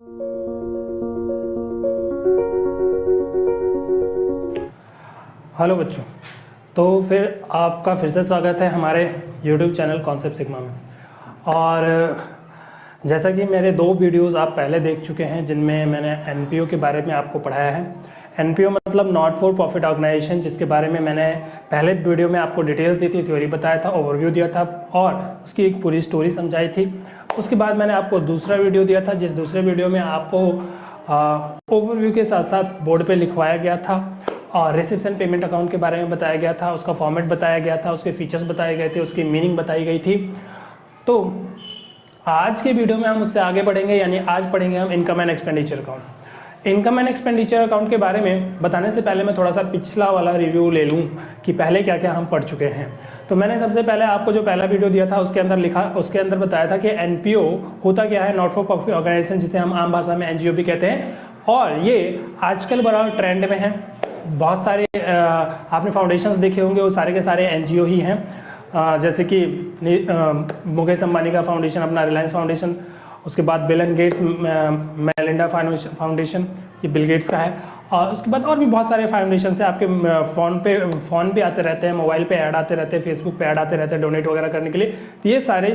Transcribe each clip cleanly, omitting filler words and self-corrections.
Hello बच्चों, तो फिर आपका फिर से स्वागत है हमारे YouTube चैनल कॉन्सेप्ट सिग्मा में। और जैसा कि मेरे 2 वीडियोस आप पहले देख चुके हैं जिनमें मैंने NPO के बारे में आपको पढ़ाया है। NPO मतलब नॉट फॉर प्रॉफिट ऑर्गेनाइजेशन, जिसके बारे में मैंने पहले वीडियो में आपको डिटेल्स दी थी, थ्योरी बताया था, ओवरव्यू दिया था और उसकी एक पूरी स्टोरी समझाई थी। उसके बाद मैंने आपको दूसरा वीडियो दिया था, जिस दूसरे वीडियो में आपको ओवरव्यू के साथ साथ बोर्ड पे लिखवाया गया था और रिसिप्शन पेमेंट अकाउंट के बारे में बताया गया था, उसका फॉर्मेट बताया गया था, उसके फीचर्स बताए गए थे, उसकी मीनिंग बताई गई थी। तो आज के वीडियो में हम उससे आगे बढ़ेंगे, यानी आज पढ़ेंगे हम income and expenditure account. Income and expenditure account के बारे में बताने से पहले मैं थोड़ा सा पिछला वाला रिव्यू ले लूँ कि पहले क्या क्या हम पढ़ चुके हैं। तो मैंने सबसे पहले आपको जो पहला वीडियो दिया था उसके अंदर बताया था कि NPO होता क्या है, नॉट फॉर प्रॉफिट ऑर्गेनाइजेशन, जिसे हम आम भाषा में NGO भी कहते हैं। और ये आजकल बड़ा ट्रेंड में है। बहुत सारे आपने फाउंडेशंस देखे होंगे, वो सारे के सारे NGO ही हैं, जैसे कि मुकेश अंबानी का फाउंडेशन, अपना रिलायंस फाउंडेशन, उसके बाद Bill and Gates Melinda foundation, ये बिल गेट्स का है, और उसके बाद और भी बहुत सारे फाउंडेशन है। आपके फ़ोन पे आते रहते हैं, मोबाइल पे ऐड आते रहते हैं, फेसबुक पे ऐड आते रहते हैं डोनेट वगैरह करने के लिए। तो ये सारे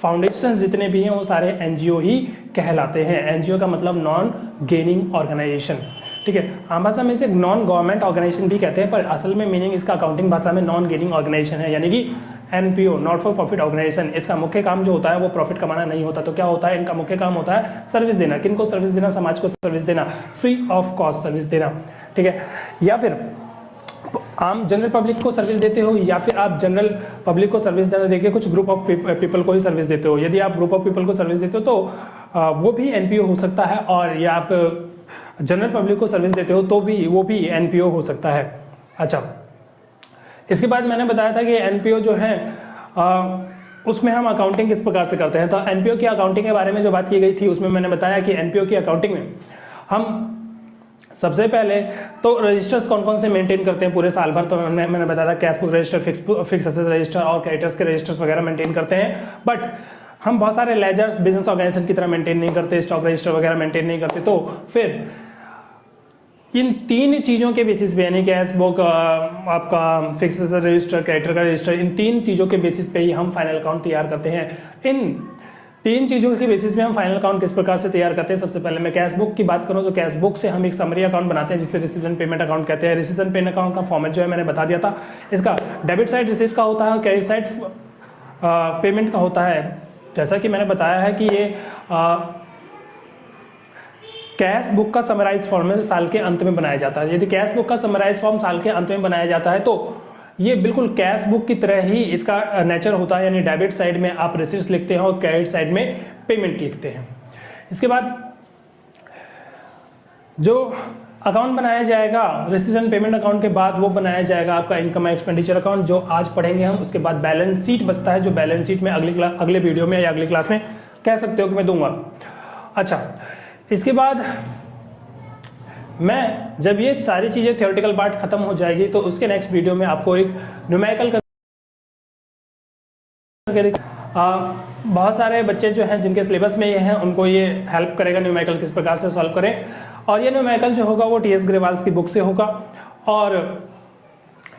फाउंडेशंस जितने भी हैं वो सारे NGO ही कहलाते हैं। NGO का मतलब नॉन गेनिंग ऑर्गेनाइजेशन, ठीक है। आम भाषा में इसे नॉन गवर्नमेंट ऑर्गेनाइजेशन भी कहते हैं, पर असल में मीनिंग इसका अकाउंटिंग भाषा में नॉन गेनिंग ऑर्गेनाइजेशन है, यानी कि NPO, not for profit organisation. इसका मुख्य काम जो होता है वो प्रॉफिट कमाना नहीं होता। तो क्या होता है, इनका मुख्य काम होता है सर्विस देना। किनको सर्विस देना? समाज को सर्विस देना, फ्री ऑफ कॉस्ट सर्विस देना, ठीक है। या फिर आम जनरल पब्लिक को सर्विस देते हो, या फिर आप जनरल पब्लिक को सर्विस देना देके कुछ ग्रुप ऑफ पीपल को ही सर्विस देते हो। यदि आप ग्रुप ऑफ पीपल को सर्विस देते हो तो वो भी NPO हो सकता है, और या आप जनरल पब्लिक को सर्विस देते हो तो भी वो भी NPO हो सकता है। अच्छा, इसके बाद मैंने बताया था कि NPO जो है उसमें हम अकाउंटिंग किस प्रकार से करते हैं। तो NPO की अकाउंटिंग के बारे में जो बात की गई थी उसमें मैंने बताया कि NPO की अकाउंटिंग में हम सबसे पहले तो रजिस्टर्स कौन कौन से मेंटेन करते हैं पूरे साल भर। तो मैंने बताया था cash book register, fix asset register और क्रेडिटर्स के रजिस्टर्स वगैरह मेंटेन करते हैं। बट हम बहुत सारे लेजर्स बिजनेस ऑर्गेनाइजेशन की तरह मेंटेन नहीं करते, स्टॉक रजिस्टर वगैरह मेंटेन नहीं करते। तो फिर इन 3 चीज़ों के बेसिस पे, यानी कैश बुक, आपका फिक्स असेट रजिस्टर, क्रेडिटर का रजिस्टर, इन 3 चीज़ों के बेसिस पे ही हम फाइनल अकाउंट तैयार करते हैं। इन 3 चीज़ों के बेसिस पे हम फाइनल अकाउंट किस प्रकार से तैयार करते हैं। सबसे पहले मैं कैश बुक की बात करूं तो कैश बुक से हम एक समरी अकाउंट बनाते हैं जिसे रिसीप्शन पेमेंट अकाउंट कहते हैं। रिसीप्शन पेमेंट अकाउंट का फॉर्मेट जो है मैंने बता दिया था। इसका डेबिट साइड रिसीप्ट का होता है, क्रेडिट साइड पेमेंट का होता है। जैसा कि मैंने बताया है कि ये कैश बुक का समराइज फॉर्म में साल के अंत में बनाया जाता है। यदि कैश बुक का समराइज फॉर्म साल के अंत में बनाया जाता है तो ये बिल्कुल कैश बुक की तरह ही इसका नेचर होता है, यानी डेबिट साइड में आप रिसीट्स लिखते हैं और क्रेडिट साइड में पेमेंट लिखते हैं। इसके बाद जो अकाउंट बनाया जाएगा रिसीप्शन पेमेंट अकाउंट के बाद, वो बनाया जाएगा आपका इनकम एंड एक्सपेंडिचर अकाउंट, जो आज पढ़ेंगे हम। उसके बाद बैलेंस शीट बचता है, जो बैलेंस शीट में अगले वीडियो में या अगली क्लास में कह सकते हो कि मैं दूंगा। अच्छा, इसके बाद मैं जब ये सारी चीज़ें थ्योरेटिकल पार्ट खत्म हो जाएगी तो उसके नेक्स्ट वीडियो में आपको एक न्यूमेरिकल बहुत सारे बच्चे जो हैं जिनके सिलेबस में ये हैं उनको ये हेल्प करेगा न्यूमेरिकल किस प्रकार से सॉल्व करें। और ये न्यूमेरिकल जो होगा वो TS ग्रेवाल्स की बुक से होगा। और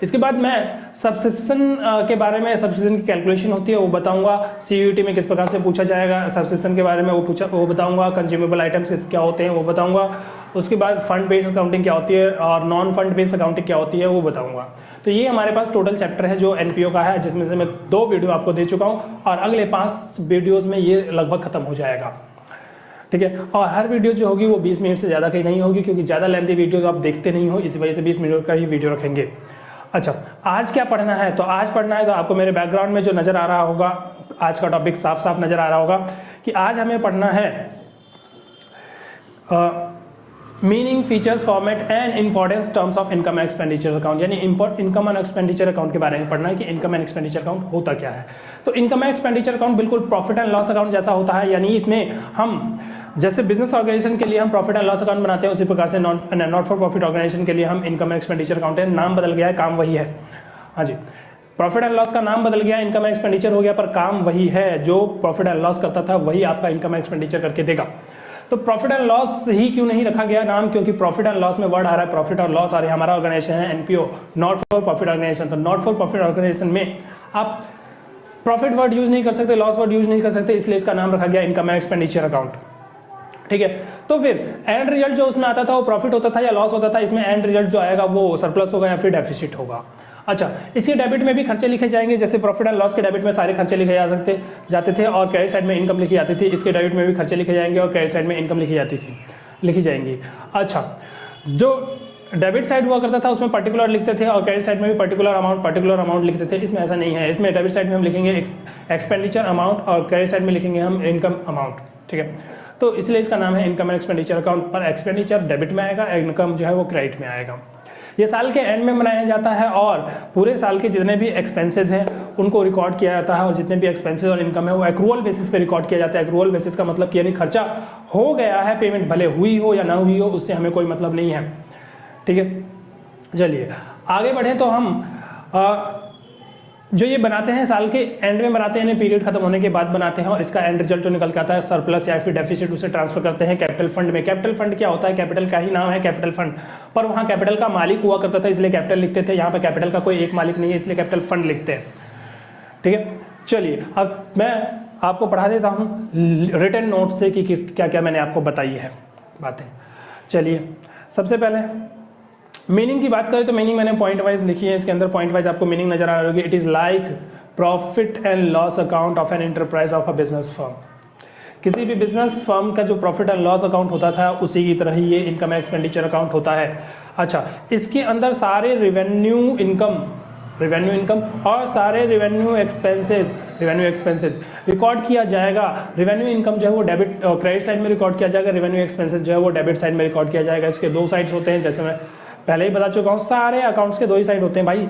इसके बाद मैं सब्सक्रिप्शन के बारे में, सब्सक्रिप्शन की कैलकुलेशन होती है वो बताऊंगा। CUET में किस प्रकार से पूछा जाएगा सब्सक्रिप्शन के बारे में वो बताऊंगा। कंज्यूमेबल आइटम्स क्या होते हैं वो बताऊंगा। उसके बाद फंड बेस्ड अकाउंटिंग क्या होती है और नॉन फंड बेस्ड अकाउंटिंग क्या होती है वो बताऊंगा। तो ये हमारे पास टोटल चैप्टर है जो NPO का है, जिसमें से मैं 2 वीडियो आपको दे चुका हूँ और अगले 5 वीडियोज़ में ये लगभग खत्म हो जाएगा, ठीक है। और हर वीडियो जो होगी वो 20 मिनट से ज़्यादा की नहीं होगी, क्योंकि ज़्यादा लेंथी वीडियोज आप देखते नहीं हो, इसी वजह से 20 मिनट का ही वीडियो रखेंगे। अच्छा, आज क्या पढ़ना है? तो आज पढ़ना है तो आपको मेरे बैकग्राउंड में जो नज़र आ रहा होगा, आज का टॉपिक साफ साफ नज़र आ रहा होगा कि आज हमें पढ़ना है meaning, features, format and importance terms of income and expenditure account, यानी इनकम एंड एक्सपेंडिचर अकाउंट के बारे में पढ़ना है कि इनकम एंड एक्सपेंडिचर अकाउंट होता क्या है। तो इनकम एंड एक्सपेंडिचर अकाउंट बिल्कुल प्रॉफिट एंड लॉस अकाउंट जैसा होता है, यानी इसमें हम जैसे बिजनेस ऑर्गेनाइजेशन के लिए हम प्रॉफिट एंड लॉस अकाउंट बनाते हैं, उसी प्रकार से नॉट फॉर प्रॉफिट ऑर्गेनाइजेशन के लिए हम इनकम एंड एक्सपेंडिचर अकाउंट है। नाम बदल गया है, काम वही है। हाँ जी, प्रॉफिट एंड लॉस का नाम बदल गया, इनकम एंड एक्सपेंडिचर हो गया, पर काम वही है। जो प्रॉफिट एंड लॉस करता था वही आपका इनकम एंड एक्सपेंडिचर करके देगा। तो प्रॉफिट एंड लॉस ही क्यों नहीं रखा गया नाम, क्योंकि प्रॉफिट एंड लॉस में वर्ड आ रहा है प्रॉफिट और लॉस आ रही है, हमारा ऑर्गेनाइजेशन है NPO, not for profit organisation. तो नॉट फॉर प्रॉफिट ऑर्गेनाइजेशन में आप प्रॉफिट वर्ड यूज नहीं कर सकते, लॉस वर्ड यूज नहीं कर सकते, इसलिए इसका नाम रखा गया इनकम एंड एक्सपेंडिचर अकाउंट। ठीक है, तो फिर एंड रिजल्ट जो उसमें आता था वो प्रॉफिट होता था या लॉस होता था, इसमें एंड रिजल्ट जो आएगा वो सरप्लस होगा या फिर डेफिसिट होगा। अच्छा, इसके डेबिट में भी खर्चे लिखे जाएंगे, जैसे प्रॉफिट एंड लॉस के डेबिट में सारे खर्चे लिखे जाते थे और क्रेडिट साइड में इनकम लिखी जाती थी। इसके डेबिट में भी खर्चे लिखे जाएंगे और क्रेडिट साइड में इनकम लिखी जाएंगी। अच्छा, जो डेबिट साइड हुआ करता था उसमें पर्टिकुलर लिखते थे और क्रेडिट साइड में भी पर्टिकुलर अमाउंट लिखते थे। इसमें ऐसा नहीं है, इसमें डेबिट साइड में हम लिखेंगे एक्सपेंडिचर अमाउंट और क्रेडिट साइड में लिखेंगे हम इनकम अमाउंट। ठीक है, तो इसलिए इसका नाम है इनकम एंड एक्सपेंडिचर अकाउंट। पर एक्सपेंडिचर डेबिट में आएगा, इनकम जो है वो क्रेडिट में आएगा। ये साल के एंड में बनाया जाता है और पूरे साल के जितने भी एक्सपेंसेस हैं उनको रिकॉर्ड किया जाता है और जितने भी एक्सपेंसेस और इनकम है वो एक्रूअल बेसिस पे रिकॉर्ड किया जाता है। एक्रूअल बेसिस का मतलब कि यानी खर्चा हो गया है, पेमेंट भले हुई हो या ना हुई हो उससे हमें कोई मतलब नहीं है। ठीक है, चलिए आगे बढ़े तो हम जो ये बनाते हैं साल के एंड में बनाते हैं, पीरियड खत्म होने के बाद बनाते हैं और इसका एंड रिजल्ट जो निकल के आता है सरप्लस या फिर डेफिसिट, उसे ट्रांसफर करते हैं कैपिटल फंड में। कैपिटल फंड क्या होता है, कैपिटल का ही नाम है कैपिटल फंड, पर वहाँ कैपिटल का मालिक हुआ करता था इसलिए कैपिटल लिखते थे। यहाँ पर कैपिटल का कोई एक मालिक नहीं है इसलिए कैपिटल फंड लिखते हैं। ठीक है, चलिए अब मैं आपको पढ़ा देता हूँ रिटन नोट से कि क्या क्या मैंने आपको बताई है बातें। चलिए सबसे पहले मीनिंग की बात करें तो मीनिंग मैंने पॉइंट वाइज लिखी है, इसके अंदर पॉइंट वाइज आपको मीनिंग नजर आ रही होगी। It is like profit and loss account of an enterprise of a business firm. किसी भी बिजनेस फर्म का जो प्रॉफिट एंड लॉस अकाउंट होता था उसी की तरह ही ये इनकम एक्सपेंडिचर अकाउंट होता है। अच्छा, इसके अंदर सारे रेवेन्यू इनकम और सारे रेवेन्यू एक्सपेंसेस रिकॉर्ड किया जाएगा। रेवेन्यू इनकम जो है वो डेबिट और क्रेडिट साइड में रिकॉर्ड किया जाएगा, रेवेन्यू एक्सपेंसेस जो है वो डेबिट साइड में रिकॉर्ड किया जाएगा। इसके दो साइड्स होते हैं, जैसे मैं पहले ही बता चुका हूँ, सारे अकाउंट्स के दो ही साइड होते हैं भाई।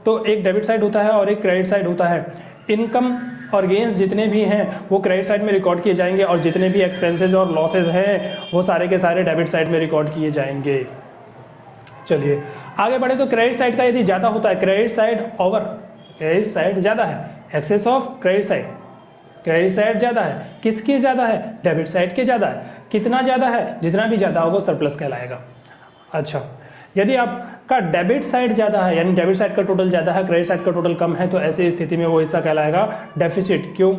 तो एक डेबिट साइड होता है और एक क्रेडिट साइड होता है। इनकम और गेंस जितने भी हैं वो क्रेडिट साइड में रिकॉर्ड किए जाएंगे और जितने भी एक्सपेंसेस और लॉसेज हैं वो सारे के सारे डेबिट साइड में रिकॉर्ड किए जाएंगे। चलिए आगे बढ़े तो क्रेडिट साइड का यदि ज़्यादा होता है, क्रेडिट साइड ज़्यादा है, एक्सेस ऑफ क्रेडिट साइड ज़्यादा है। किसके ज़्यादा है, डेबिट साइड के ज़्यादा है। कितना ज़्यादा है, जितना भी ज़्यादा होगा सरप्लस कहलाएगा। अच्छा, यदि आपका डेबिट साइड ज़्यादा है यानी डेबिट साइड का टोटल ज़्यादा है, क्रेडिट साइड का टोटल कम है, तो ऐसी स्थिति में वो हिस्सा कहलाएगा डेफिसिट। क्यों,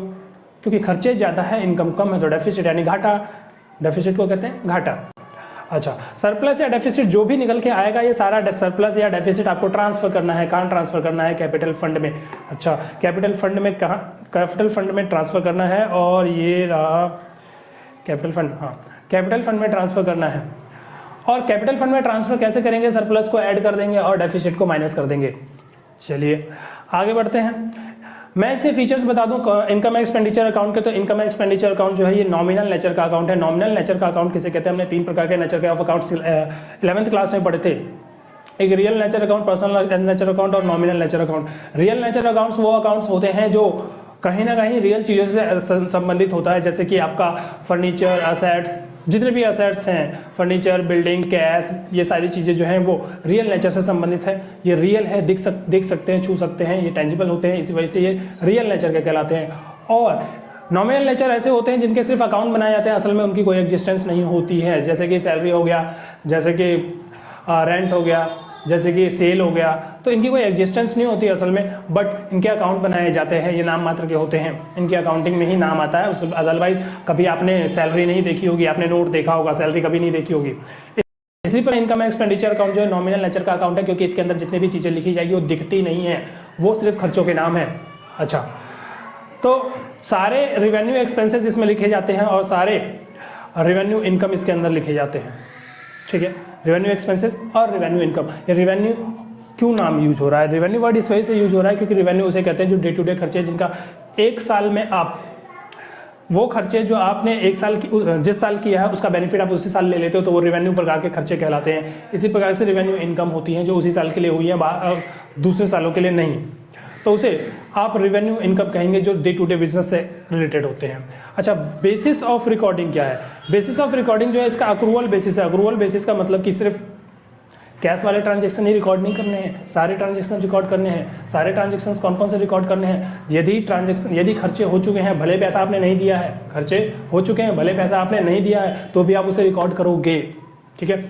क्योंकि खर्चे ज़्यादा है इनकम कम है, तो डेफिसिट यानी घाटा। डेफिसिट को कहते हैं घाटा। अच्छा, सरप्लस या डेफिसिट जो भी निकल के आएगा ये सारा सरप्लस या डेफिसिट आपको ट्रांसफर करना है। कहाँ ट्रांसफर करना है, कैपिटल फंड में। अच्छा, कैपिटल फंड में कहाँ, कैपिटल फंड में ट्रांसफर करना है और ये रहा कैपिटल फंड। हाँ, कैपिटल फंड में ट्रांसफर करना है। और कैपिटल फंड में ट्रांसफर कैसे करेंगे, सरप्लस को ऐड कर देंगे और डेफिसिट को माइनस कर देंगे। चलिए आगे बढ़ते हैं। मैं इसे फीचर्स बता दूं इनकम एक्सपेंडिचर अकाउंट के। तो इनकम एक्सपेंडिचर अकाउंट जो है ये नॉमिनल नेचर का अकाउंट है। नॉमिनल नेचर का अकाउंट किसे कहते हैं, हमने 3 प्रकार के नेचर के ऑफ अकाउंट्स 11th क्लास में पढ़े थे। एक real nature account, personal nature account और nominal nature account. Real nature accounts वो अकाउंट्स होते हैं जो कहीं ना कहीं रियल चीज़ों से संबंधित होता है, जैसे कि आपका फर्नीचर, असेट्स, जितने भी असेट्स हैं, फर्नीचर, बिल्डिंग, कैश, ये सारी चीज़ें जो हैं वो रियल नेचर से संबंधित है। ये रियल है, देख सकते हैं, छू सकते हैं, ये टेंजिबल होते हैं, इसी वजह से ये रियल नेचर के कहलाते हैं। और नॉमिनल नेचर ऐसे होते हैं जिनके सिर्फ अकाउंट बनाए जाते हैं, असल में उनकी कोई एग्जिस्टेंस नहीं होती है, जैसे कि सैलरी हो गया, जैसे कि रेंट हो गया, जैसे कि सेल हो गया। तो इनकी कोई एग्जिस्टेंस नहीं होती असल में, बट इनके अकाउंट बनाए जाते हैं, ये नाम मात्र के होते हैं, इनकी अकाउंटिंग में ही नाम आता है। उस अदरवाइज कभी आपने सैलरी नहीं देखी होगी, आपने नोट देखा होगा, सैलरी कभी नहीं देखी होगी। इसी पर इनकम एक्सपेंडिचर अकाउंट जो है नॉमिनल नेचर का अकाउंट है, क्योंकि इसके अंदर जितनी भी चीज़ें लिखी जाएगी वो दिखती नहीं है, वो सिर्फ खर्चों के नाम है। अच्छा, तो सारे रेवेन्यू एक्सपेंसेस इसमें लिखे जाते हैं और सारे रेवेन्यू इनकम इसके अंदर लिखे जाते हैं। ठीक है, रेवेन्यू एक्सपेंसेस और रेवेन्यू इनकम। ये रेवेन्यू क्यों नाम यूज हो रहा है, रेवेन्यू वर्ड इस वजह से यूज हो रहा है क्योंकि रेवेन्यू उसे कहते हैं जो डे टू डे खर्चे, जिनका एक साल में आप वो खर्चे जो आपने एक साल की जिस साल किया है उसका बेनिफिट आप उसी साल ले लेते हो, तो वो रेवेन्यू प्रकार के खर्चे कहलाते हैं। इसी प्रकार से रेवेन्यू इनकम होती हैं जो उसी साल के लिए हुई है, दूसरे सालों के लिए नहीं, तो उसे आप रेवेन्यू इनकम कहेंगे जो डे टू डे बिजनेस से रिलेटेड होते हैं। अच्छा, बेसिस ऑफ रिकॉर्डिंग क्या है, बेसिस ऑफ रिकॉर्डिंग जो है इसका अक्रूवल बेसिस है। अक्रूवल बेसिस का मतलब कि सिर्फ कैश वाले ट्रांजेक्शन ही रिकॉर्ड नहीं करने हैं, सारे ट्रांजेक्शन रिकॉर्ड करने हैं। सारे ट्रांजेक्शन कौन कौन से रिकॉर्ड करने हैं? यदि खर्चे हो चुके हैं, भले पैसा आपने नहीं दिया है, खर्चे हो चुके हैं भले पैसा आपने नहीं दिया है, तो भी आप उसे रिकॉर्ड करोगे, ठीक है।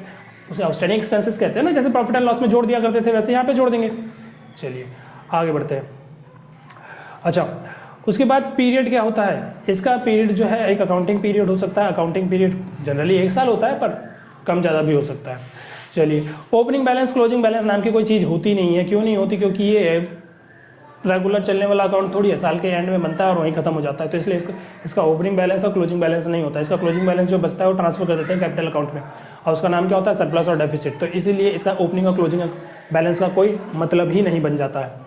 उसे आउटस्टैंडिंग एक्सपेंसेस कहते हैं ना, जैसे प्रॉफिट एंड लॉस में जोड़ दिया करते थे वैसे यहाँ पे जोड़ देंगे। चलिए आगे बढ़ते हैं। अच्छा, उसके बाद पीरियड क्या होता है? इसका पीरियड जो है एक अकाउंटिंग पीरियड हो सकता है। अकाउंटिंग पीरियड जनरली 1 साल होता है, पर कम ज़्यादा भी हो सकता है। चलिए, ओपनिंग बैलेंस क्लोजिंग बैलेंस नाम की कोई चीज़ होती नहीं है। क्यों नहीं होती? क्योंकि ये रेगुलर चलने वाला अकाउंट थोड़ी है, साल के एंड में बनता है और वहीं खत्म हो जाता है, तो इसलिए इसका ओपनिंग बैलेंस और क्लोजिंग बैलेंस नहीं होता है। इसका क्लोजिंग बैलेंस जो बचता है वो ट्रांसफर कर देते हैं कैपिटल अकाउंट में, और उसका नाम क्या होता है? सरप्लस और डेफिसिट। तो इसीलिए इसका ओपनिंग और क्लोजिंग बैलेंस का कोई मतलब ही नहीं बन जाता है।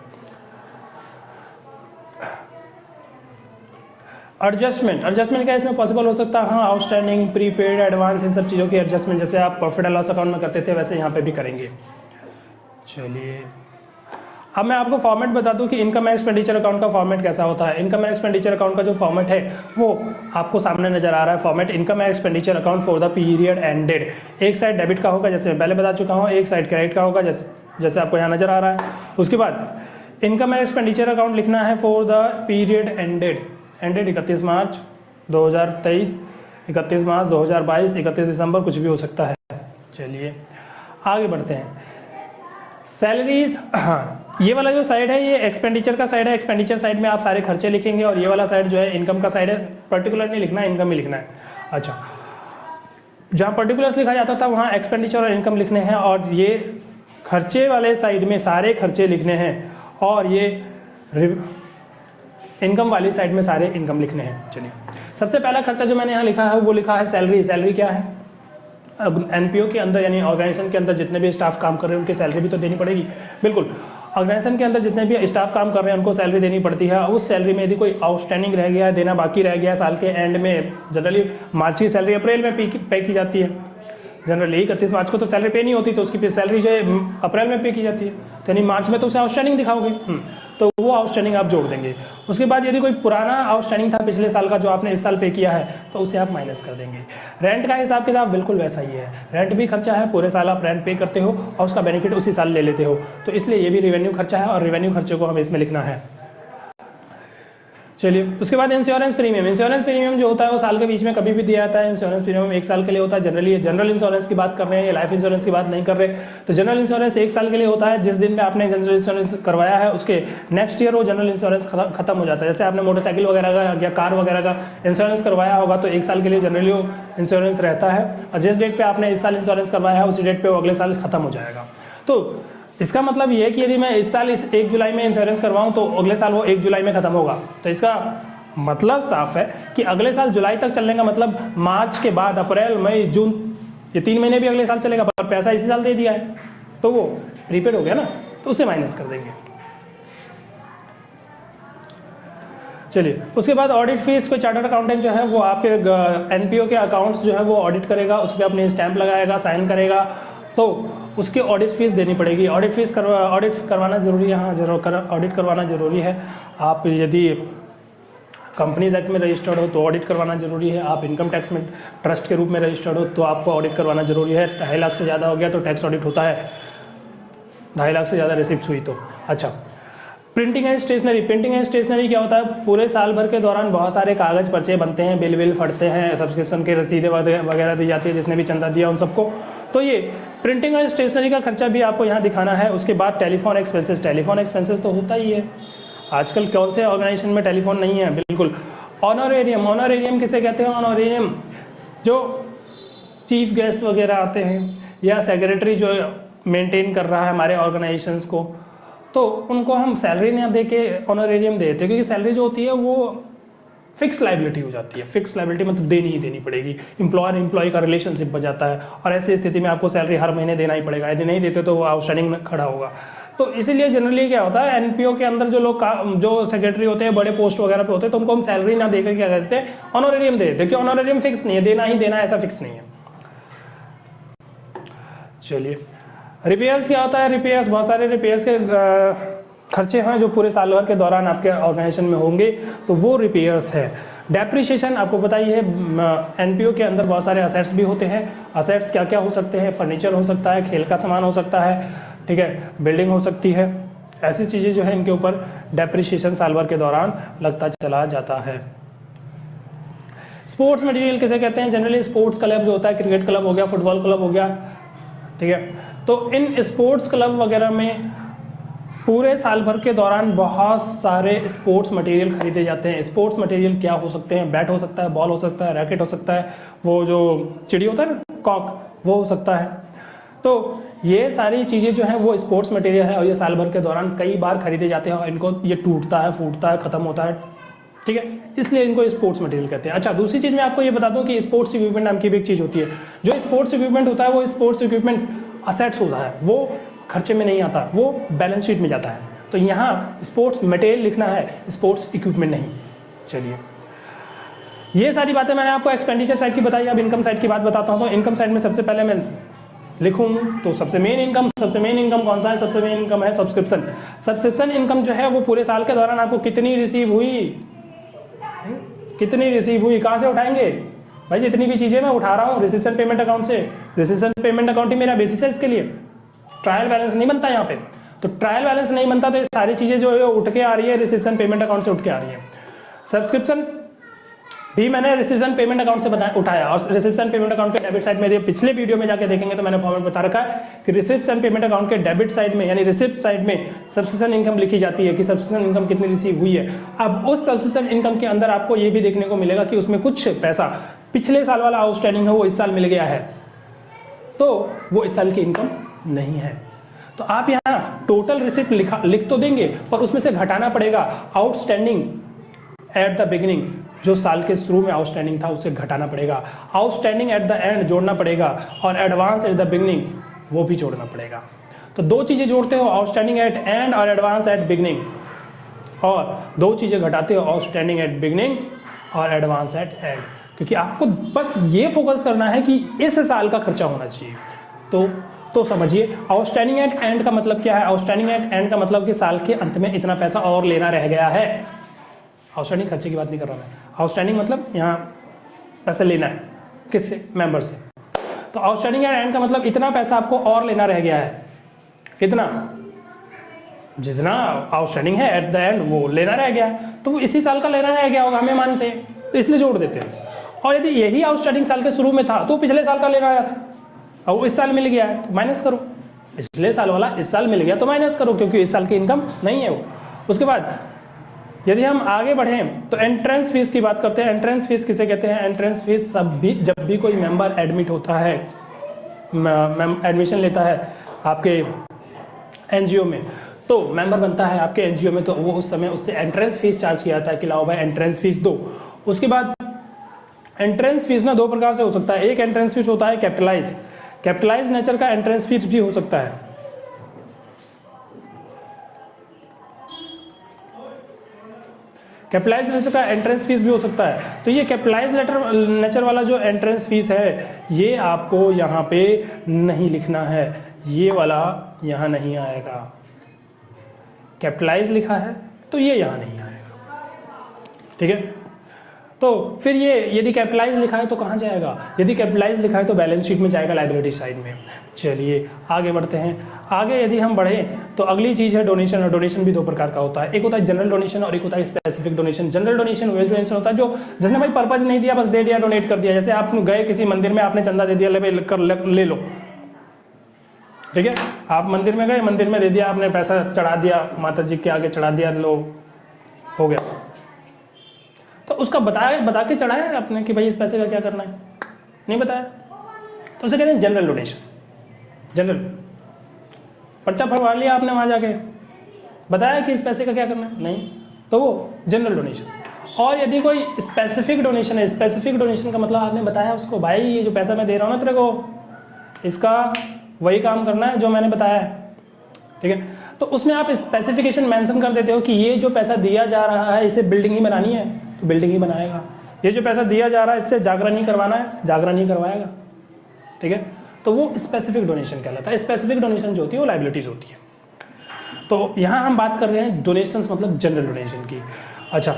एडजस्टमेंट क्या इसमें पॉसिबल हो सकता है? हाँ, आउटस्टैंडिंग, प्रीपेड, एडवांस, इन सब चीज़ों की एडजस्टमेंट जैसे आप प्रॉफिट एंड लॉस अकाउंट में करते थे वैसे यहाँ पे भी करेंगे। चलिए, अब मैं आपको फॉर्मेट बता दूं कि इनकम एंड एक्सपेंडिचर अकाउंट का फॉर्मेट कैसा होता है। इनकम एंड एक्सपेंडिचर अकाउंट का जो फॉर्मेट है वो आपको सामने नजर आ रहा है। Format income and expenditure account for the period ended. एक साइड डेबिट का होगा, जैसे मैं पहले बता चुका हूँ, एक साइड क्रेडिट का होगा, जैसे आपको यहाँ नजर आ रहा है। उसके बाद इनकम एंड एक्सपेंडिचर अकाउंट लिखना है फॉर द पीरियड एंडेड 31 मार्च 2023, 31 मार्च 2022, 31 दिसंबर, कुछ भी हो सकता है। चलिए आगे बढ़ते हैं। सैलरीज, हाँ, ये वाला जो साइड है ये एक्सपेंडिचर का साइड है। एक्सपेंडिचर साइड में आप सारे खर्चे लिखेंगे, और ये वाला साइड जो है इनकम का साइड है। पर्टिकुलर नहीं लिखना है, इनकम ही लिखना है। अच्छा, जहाँ पर्टिकुलर्स लिखा जाता था वहाँ एक्सपेंडिचर और इनकम लिखने हैं, और ये खर्चे वाले साइड में सारे खर्चे लिखने हैं, और ये इनकम वाली साइड में सारे इनकम लिखने हैं। चलिए, सबसे पहला खर्चा जो मैंने यहाँ लिखा है वो लिखा है सैलरी। सैलरी क्या है? एनपीओ के अंदर यानी ऑर्गेनाइजेशन के अंदर जितने भी स्टाफ काम कर रहे हैं उनकी सैलरी भी तो देनी पड़ेगी। बिल्कुल, ऑर्गेनाइजेशन के अंदर जितने भी स्टाफ काम कर रहे हैं उनको सैलरी देनी पड़ती है। उस सैलरी में यदि कोई आउटस्टैंडिंग रह गया है, देना बाकी रह गया है साल के एंड में, जनरली मार्च की सैलरी अप्रैल में पे की जाती है। जनरली 31 मार्च को तो सैलरी पे नहीं होती, तो उसकी सैलरी जो है अप्रैल में पे की जाती है, तो यानी मार्च में तो उसे आउटस्टैंडिंग दिखाओगे, तो वो आउटस्टैंडिंग आप जोड़ देंगे। उसके बाद यदि कोई पुराना आउटस्टैंडिंग था पिछले साल का जो आपने इस साल पे किया है, तो उसे आप माइनस कर देंगे। रेंट का हिसाब किताब बिल्कुल वैसा ही है। रेंट भी खर्चा है, पूरे साल आप रेंट पे करते हो और उसका बेनिफिट उसी साल ले लेते हो, तो इसलिए ये भी रेवेन्यू खर्चा है, और रेवेन्यू खर्चे को हमें इसमें लिखना है। चलिए, उसके बाद इंश्योरेंस प्रीमियम। इंश्योरेंस प्रीमियम जो होता है वो साल के बीच में कभी भी दिया जाता है। इंश्योरेंस प्रीमियम 1 साल के लिए होता है। जनरली जनरल इंश्योरेंस की बात कर रहे हैं, लाइफ इंश्योरेंस की बात नहीं कर रहे, तो जनरल इंश्योरेंस 1 साल के लिए होता है। जिस दिन में आपने जनरल इंश्योरेंस करवाया है उसके नेक्स्ट ईयर वो जनरल इंश्योरेंस खत्म हो जाता है। जैसे आपने मोटरसाइकिल वगैरह का या कार वगैरह का इंश्योरेंस करवाया होगा तो 1 साल के लिए जनरली वो इंश्योरेंस रहता है, और जिस डेट पर आपने इस साल इंश्योरेंस करवाया है उसी डेट पर वो अगले साल खत्म हो जाएगा। तो इसका मतलब ये है कि यदि मैं इस साल 1 जुलाई में इंश्योरेंस करवाऊँ तो अगले साल वो 1 जुलाई में खत्म होगा। तो इसका मतलब साफ है कि अगले साल जुलाई तक चलने का मतलब मार्च के बाद अप्रैल, मई, जून, ये 3 महीने भी अगले साल चलेगा, पर पैसा इसी साल दे दिया है तो वो प्रीपेड हो गया ना, तो उसे माइनस कर देंगे। चलिए, उसके बाद ऑडिट फीस। कोई चार्टर्ड अकाउंटेंट जो है वो आपके एनपीओ के अकाउंट्स जो है वो ऑडिट करेगा, उस पर अपने स्टैंप लगाएगा, साइन करेगा, तो उसकी ऑडिट फीस देनी पड़ेगी। ऑडिट फीस ऑडिट करवाना जरूरी है, हाँ जरूर ऑडिट करवाना जरूरी है। आप यदि कंपनीज एक्ट में रजिस्टर्ड हो तो ऑडिट करवाना जरूरी है। आप इनकम टैक्स में ट्रस्ट के रूप में रजिस्टर्ड हो तो आपको ऑडिट करवाना जरूरी है। 2.5 लाख से ज़्यादा हो गया तो टैक्स ऑडिट होता है, 2.5 लाख से ज़्यादा रिसिप्ट हुई तो। अच्छा, printing and stationery. Printing and stationery क्या होता है? पूरे साल भर के दौरान बहुत सारे कागज़ पर्चे बनते हैं, बिल विल फटते हैं, सब्सक्रिप्शन के रसीदें वगैरह दी जाती है जिसने भी चंदा दिया उन सबको, तो ये प्रिंटिंग एंड स्टेशनरी का खर्चा भी आपको यहाँ दिखाना है। उसके बाद टेलीफोन एक्सपेंसेस। टेलीफोन एक्सपेंसेस तो होता ही है, आजकल कौन से ऑर्गेनाइजेशन में टेलीफोन नहीं है। बिल्कुल। ऑनरेरियम। ऑनरेरियम किसे कहते हैं? ऑनरेरियम जो चीफ गेस्ट वगैरह आते हैं या सेक्रेटरी जो मेंटेन कर रहा है हमारे ऑर्गेनाइजेशंस को, तो उनको हम सैलरी ना दे के ऑनरेरियम देते हैं, क्योंकि सैलरी जो होती है वो फिक्स लाइबिलिटी हो जाती है। फिक्स लाइबिलिटी मतलब देनी ही देनी पड़ेगी, एम्प्लॉयर एम्प्लॉय का रिलेशनशिप बन जाता है, और ऐसी स्थिति में आपको सैलरी हर महीने देना ही पड़ेगा। यदि नहीं देते तो वो आउटस्टैंडिंग में खड़ा होगा। तो इसीलिए जनरली क्या होता है, एनपीओ के अंदर जो लोग जो सेक्रेटरी होते हैं, बड़े पोस्ट वगैरह पे होते हैं, तो उनको हम सैलरी ना देकर क्या कहते हैं, ऑनरेरियम दे देते हैं, क्योंकि ऑनरेरियम फिक्स नहीं है, देना ही देना ऐसा फिक्स नहीं है। चलिए, रिपेयर्स क्या होता है? रिपेयर्स, बहुत सारे रिपेयर्स के खर्चे हैं जो पूरे साल भर के दौरान आपके ऑर्गेनाइजेशन में होंगे, तो वो रिपेयर्स है। डेप्रिसिएशन आपको पता ही है, एनपीओ के अंदर बहुत सारे असेट्स भी होते हैं। असेट्स क्या क्या हो सकते हैं, फर्नीचर हो सकता है, खेल का सामान हो सकता है, ठीक है, बिल्डिंग हो सकती है, ऐसी चीज़ें जो है इनके ऊपर डेप्रिसिएशन साल भर के दौरान लगता चला जाता है। स्पोर्ट्स मटेरियल किसे कहते हैं? जनरली स्पोर्ट्स क्लब जो होता है, क्रिकेट क्लब हो गया, फुटबॉल क्लब हो गया, ठीक है, तो इन स्पोर्ट्स क्लब वगैरह में पूरे साल भर के दौरान बहुत सारे स्पोर्ट्स मटेरियल खरीदे जाते हैं। स्पोर्ट्स मटेरियल क्या हो सकते हैं? बैट हो सकता है, बॉल हो सकता है, रैकेट हो सकता है, वो जो चिड़ी होता है ना, कॉक, वो हो सकता है। तो ये सारी चीज़ें जो हैं वो स्पोर्ट्स मटेरियल है और ये साल भर के दौरान कई बार खरीदे जाते हैं और इनको ये टूटता है, फूटता है, ख़त्म होता है, ठीक है, इसलिए इनको स्पोर्ट्स मटेरियल कहते हैं। अच्छा, दूसरी चीज़ मैं आपको ये बता दूं कि स्पोर्ट्स इक्विपमेंट नाम की भी एक चीज़ होती है। जो स्पोर्ट्स इक्विपमेंट होता है वो स्पोर्ट्स इक्विपमेंट असेट्स होता है, वो खर्चे में नहीं आता, वो बैलेंस शीट में जाता है। तो यहाँ स्पोर्ट्स मटेरियल लिखना है, स्पोर्ट्स इक्विपमेंट नहीं। चलिए, ये सारी बातें मैंने आपको एक्सपेंडिचर साइड की बताई। अब इनकम साइड की बात बताता हूँ। तो इनकम साइड में सबसे पहले मैं लिखूँ तो सबसे मेन इनकम कौन सा है? सबसे मेन इनकम है सब्सक्रिप्शन। सब्सक्रिप्शन इनकम जो है वो पूरे साल के दौरान आपको कितनी रिसीव हुई, कहाँ से उठाएंगे भाई? जितनी भी चीज़ें मैं उठा रहा हूँ रिसिप्शन पेमेंट अकाउंट से। रिसिप्शन पेमेंट अकाउंट ही मेरा बेसिस है इसके लिए। ट्रायल बैलेंस नहीं बनता यहाँ पे, तो ट्रायल बैलेंस नहीं बनता तो ये सारी चीज़ें जो है उठ के आ रही है, रिसिप्शन पेमेंट अकाउंट से उठ के आ रही है। सब्सक्रिप्शन भी मैंने रिसिप्शन पेमेंट अकाउंट से उठाया और रिसिप्शन पेमेंट अकाउंट के डेबिट साइड में, पिछले वीडियो में जाके देखेंगे तो मैंने फॉर्मेट बता रखा है कि रिसिप्शन पेमेंट अकाउंट के डेबिट साइड में यानी रिसिप्ट साइड में सब्सक्रिप्शन इनकम लिखी जाती है कि सब्सक्रिप्शन इनकम कितनी रिसीव हुई है। अब उस सब्सक्रिप्शन इनकम के अंदर आपको ये भी देखने को मिलेगा कि उसमें कुछ पैसा पिछले साल वाला आउटस्टैंडिंग है वो इस साल मिल गया है, तो वो इस साल की इनकम नहीं है। तो आप यहाँ टोटल रिसिप्ट लिख तो देंगे पर उसमें से घटाना पड़ेगा आउटस्टैंडिंग एट द बिगिनिंग, जो साल के शुरू में आउटस्टैंडिंग था उसे घटाना पड़ेगा, आउटस्टैंडिंग एट द एंड जोड़ना पड़ेगा और एडवांस एट द बिगिनिंग वो भी जोड़ना पड़ेगा। तो दो चीज़ें जोड़ते हो, आउटस्टैंडिंग एट एंड और एडवांस एट बिगिनिंग, और दो चीज़ें घटाते हो, आउटस्टैंडिंग एट बिगिनिंग और एडवांस एट एंड, क्योंकि आपको बस ये फोकस करना है कि इस साल का खर्चा होना चाहिए। तो समझिए आउटस्टैंडिंग एट एंड का मतलब क्या है? आउटस्टैंडिंग एट एंड का मतलब कि साल के अंत में इतना पैसा और लेना रह गया है। आउटस्टैंडिंग खर्चे की बात नहीं कर रहा मैं, आउटस्टैंडिंग मतलब यहाँ पैसा लेना है किससे? मेंबर से। तो आउटस्टैंडिंग एट एंड का मतलब इतना पैसा आपको और लेना रह गया है। कितना? जितना आउटस्टैंडिंग है एट द एंड वो लेना रह गया है, तो वो इसी साल का लेना रह गया होगा, हमें मानते हैं, तो इसलिए जोड़ देते हैं। और यदि यही आउटस्टैंडिंग साल के शुरू में था तो पिछले साल का लेना आया था और वो इस साल मिल गया है तो माइनस करो, पिछले साल वाला इस साल मिल गया तो माइनस करो, क्योंकि इस साल की इनकम नहीं है वो। उसके बाद यदि हम आगे बढ़ें तो एंट्रेंस फीस की बात करते हैं। एंट्रेंस फीस किसे कहते हैं? एंट्रेंस फीस जब भी कोई मेंबर एडमिट होता है, एडमिशन लेता है आपके एनजीओ में, तो मेंबर बनता है आपके एनजीओ में, तो वो उस समय उससे एंट्रेंस फीस चार्ज किया जाता है कि लाओ भाई एंट्रेंस फीस दो। उसके बाद एंट्रेंस फीस ना दो प्रकार से हो सकता है। एक एंट्रेंस फीस होता है कैपिटलाइज नेचर का एंट्रेंस फीस भी हो सकता है। कैपिटलाइज नेचर का एंट्रेंस फीस भी हो सकता है। तो ये कैपिटलाइज नेचर वाला जो एंट्रेंस फीस है ये आपको यहाँ पे नहीं लिखना है, ये वाला यहाँ नहीं आएगा। कैपिटलाइज लिखा है तो ये यहाँ नहीं आएगा, ठीक है। तो फिर ये यदि कैपिटलाइज लिखा है तो कहाँ जाएगा? यदि कैपिटलाइज लिखा है तो बैलेंस शीट में जाएगा, लायबिलिटी साइड में। चलिए आगे बढ़ते हैं। आगे यदि हम बढ़ें तो अगली चीज़ है डोनेशन। और डोनेशन भी दो प्रकार का होता है, एक होता है जनरल डोनेशन और एक होता है स्पेसिफिक डोनेशन। जनरल डोनेशन वही डोनेशन होता है जो जिसने भाई पर्पज नहीं दिया, बस दे दिया, डोनेट कर दिया। जैसे आप गए किसी मंदिर में, आपने चंदा दे दिया, ले लो, ठीक है। आप मंदिर में गए, मंदिर में दे दिया, आपने पैसा चढ़ा दिया, माता जी के आगे चढ़ा दिया, लो हो गया। तो उसका बता के चढ़ाया आपने कि भाई इस पैसे का क्या करना है? नहीं बताया, तो उसे कहते हैं जनरल डोनेशन। जनरल पर्चा भरवा लिया आपने, वहाँ जाके बताया कि इस पैसे का क्या करना है, नहीं, तो वो जनरल डोनेशन। और यदि कोई स्पेसिफिक डोनेशन है, स्पेसिफिक डोनेशन का मतलब आपने बताया उसको, भाई ये जो पैसा मैं दे रहा हूँ ना तेरे को, इसका वही काम करना है जो मैंने बताया है, ठीक है। तो उसमें आप स्पेसिफिकेशन मेंशन कर देते हो कि ये जो पैसा दिया जा रहा है इसे बिल्डिंग ही बनानी है तो बिल्डिंग ही बनाएगा, ये जो पैसा दिया जा रहा है इससे जागरण ही करवाना है, जागरण ही करवाएगा, ठीक है। तो वो स्पेसिफिक डोनेशन कहलाता है। स्पेसिफिक डोनेशन जो होती है वो लायबिलिटीज होती है। तो यहाँ हम बात कर रहे हैं डोनेशंस मतलब जनरल डोनेशन की। अच्छा,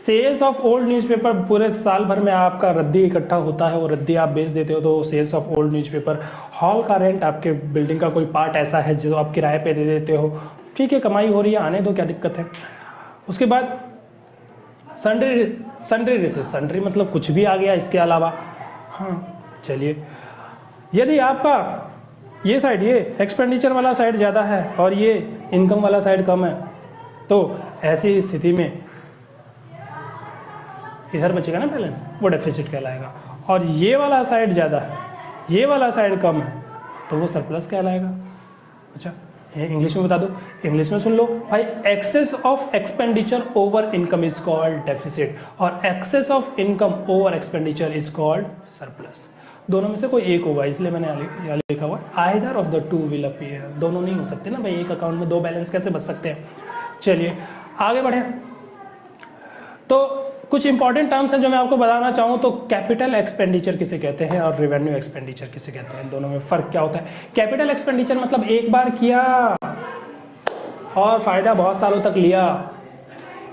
सेल्स ऑफ ओल्ड न्यूज़पेपर, पूरे साल भर में आपका रद्दी इकट्ठा होता है, वो रद्दी आप बेच देते हो, तो sales of old newspaper. Hall का रेंट, आपके बिल्डिंग का कोई पार्ट ऐसा है जो आप किराए पे दे देते हो, ठीक है, कमाई हो रही है, आने दो, क्या दिक्कत है। उसके बाद सन्ड्री रिसीट्स, सन्ड्री मतलब कुछ भी आ गया इसके अलावा। हाँ चलिए, यदि आपका ये साइड, ये एक्सपेंडिचर वाला साइड ज़्यादा है और ये इनकम वाला साइड कम है, तो ऐसी स्थिति में इधर बचेगा ना बैलेंस, वो डेफिसिट कहलाएगा। और ये वाला साइड ज़्यादा है, ये वाला साइड कम है, तो वो सरप्लस कहलाएगा। अच्छा, ये इंग्लिश में बता दो, इंग्लिश में सुन लो भाई। Excess of expenditure over income is called deficit, और excess of income over expenditure is called surplus. दोनों में से कोई एक होगा, इसलिए मैंने यहाँ लिखा हुआ either of the two will appear. दोनों नहीं हो सकते ना भाई, एक अकाउंट में दो बैलेंस कैसे बच सकते हैं। चलिए आगे बढ़े, तो कुछ इंपॉर्टेंट टर्म्स हैं जो मैं आपको बताना चाहूँ। तो कैपिटल एक्सपेंडिचर किसे कहते हैं और रेवेन्यू एक्सपेंडिचर किसे कहते हैं, दोनों में फ़र्क क्या होता है। कैपिटल एक्सपेंडिचर मतलब एक बार किया और फ़ायदा बहुत सालों तक लिया,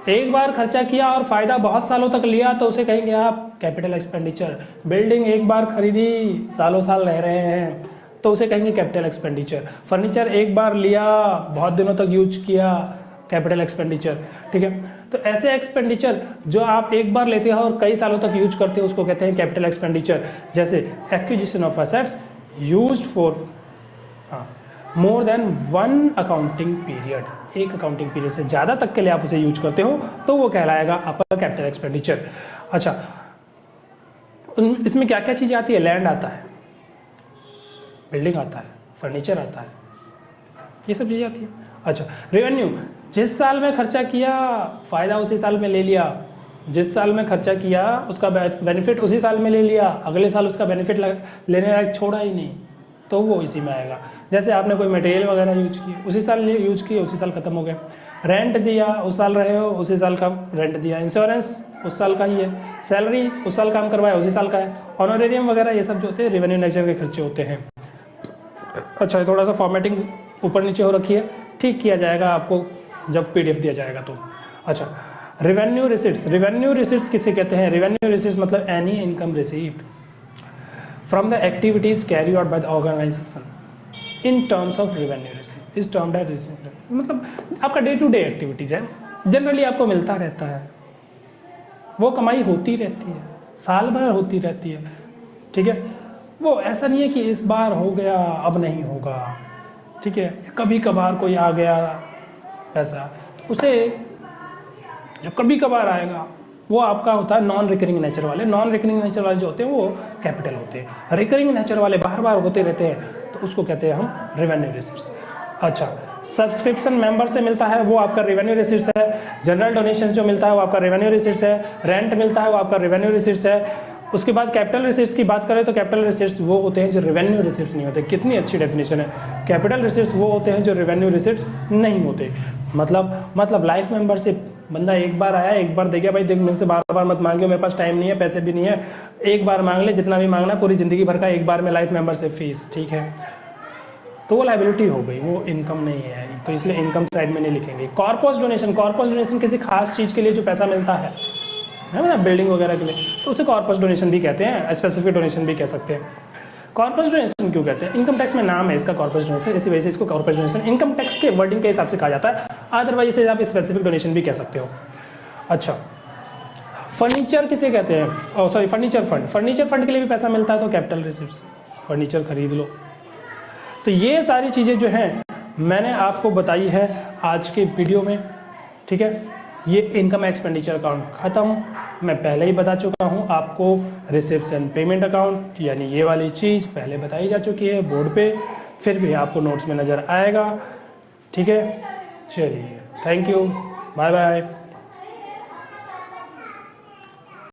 एक बार खर्चा किया और फ़ायदा बहुत सालों तक लिया, तो उसे कहेंगे आप कैपिटल एक्सपेंडिचर। बिल्डिंग एक बार खरीदी, सालों साल रह रहे हैं, तो उसे कहेंगे कैपिटल एक्सपेंडिचर। फर्नीचर एक बार लिया, बहुत दिनों तक यूज किया, कैपिटल एक्सपेंडिचर, ठीक है। तो ऐसे एक्सपेंडिचर जो आप एक बार लेते हो और कई सालों तक यूज करते हो, उसको कहते हैं कैपिटल एक्सपेंडिचर। जैसे acquisition of assets used for more than one accounting period, एक अकाउंटिंग पीरियड से ज़्यादा तक के लिए आप उसे यूज करते हो, तो वो कहलाएगा आपका कैपिटल एक्सपेंडिचर। अच्छा, इसमें क्या क्या चीज़ें आती है। लैंड आता है, बिल्डिंग आता है, फर्नीचर आता है, ये सब चीज़ें आती है। अच्छा, रेवेन्यू, जिस साल में खर्चा किया फ़ायदा उसी साल में ले लिया, जिस साल में खर्चा किया उसका बेनिफिट उसी साल में ले लिया, अगले साल उसका बेनिफिट लेने लायक छोड़ा ही नहीं, तो वो इसी में आएगा। जैसे आपने कोई मटेरियल वगैरह यूज किए, उसी साल यूज किए, उसी साल ख़त्म हो गया। रेंट दिया, उस साल रहे हो, उसी साल का रेंट दिया। इंश्योरेंस उस साल का ही है। सैलरी उस साल काम करवाया, उसी साल का है। ऑनरेरियम वगैरह ये सब जो होते हैं रेवेन्यू नेचर के खर्चे होते हैं। अच्छा, थोड़ा सा फॉर्मेटिंग ऊपर नीचे हो रखी है, ठीक किया जाएगा आपको जब PDF दिया जाएगा तो। अच्छा, रेवेन्यू रिसिट्स, रेवेन्यू रिसिट्स किसे कहते हैं। रेवेन्यू रिसिट्स मतलब any income received from the activities carry out by the organisation in terms of revenue receipt. इस टर्म दैट रिसिप्ट मतलब आपका डे टू डे एक्टिविटीज है, जनरली आपको मिलता रहता है, वो कमाई होती रहती है, साल भर होती रहती है, ठीक है। वो ऐसा नहीं है कि इस बार हो गया अब नहीं होगा, ठीक है। कभी कभार कोई आ गया पैसा, तो उसे जो कभी कभार आएगा वो आपका होता है नॉन रिकरिंग नेचर वाले। नॉन रिकरिंग नेचर वाले जो होते हैं वो कैपिटल होते हैं। रिकरिंग नेचर वाले बार बार होते रहते हैं, तो उसको कहते हैं हम रेवेन्यू रिसिट्स। अच्छा, सब्सक्रिप्शन मेंबर से मिलता है वो आपका रेवेन्यू रिसिट्स है। जनरल डोनेशन जो मिलता है वो आपका रेवेन्यू रिसिट्स है। रेंट मिलता है वो आपका रेवेन्यू रिसिट्स है। उसके बाद कैपिटल रिसिट्स की बात करें तो कैपिटल रिसिट्स वो होते हैं जो रेवेन्यू रिसिट्स नहीं होते। कितनी अच्छी डेफिनेशन है। कैपिटल रिसिट्स वो होते हैं जो रेवेन्यू रिसिट्स नहीं होते। मतलब लाइफ मेंबरशिप, बंदा एक बार आया, एक बार दे गया, भाई देख मेरे से बार बार मत मांगियो, मेरे पास टाइम नहीं है, पैसे भी नहीं है, एक बार मांग ले, जितना भी मांगना पूरी ज़िंदगी भर का एक बार में लाइफ मेंबरशिप फीस, ठीक है। तो वो लाइबिलिटी हो गई, वो इनकम नहीं है, तो इसलिए इनकम साइड में नहीं लिखेंगे। कॉर्पस डोनेशन, कॉर्पस डोनेशन किसी खास चीज़ के लिए जो पैसा मिलता है ना, बिल्डिंग वगैरह के लिए, तो उसे कॉर्पस डोनेशन भी कहते हैं, स्पेसिफिक डोनेशन भी कह सकते हैं। कॉर्पस डोनेशन क्यों कहते हैं? इनकम टैक्स में नाम है इसका कॉर्पस डोनेशन, इसी वजह से इसको कॉर्पस डोनेशन इनकम टैक्स के वर्डिंग के हिसाब से कहा जाता है। अदरवाइज इसे आप स्पेसिफिक डोनेशन भी कह सकते हो। अच्छा, फर्नीचर किसे कहते हैं? Sorry, furniture fund. Furniture fund के लिए भी पैसा मिलता है, तो कैपिटल रिसिप्ट्स, फर्नीचर खरीद लो। तो ये सारी चीज़ें जो हैं मैंने आपको बताई है आज के वीडियो में, ठीक है। ये इनकम एक्सपेंडिचर अकाउंट ख़त्म। मैं पहले ही बता चुका हूँ आपको, रिसिप्ट्स एंड पेमेंट अकाउंट, यानी ये वाली चीज़ पहले बताई जा चुकी है बोर्ड पे, फिर भी आपको नोट्स में नज़र आएगा, ठीक है। चलिए, थैंक यू, बाय बाय।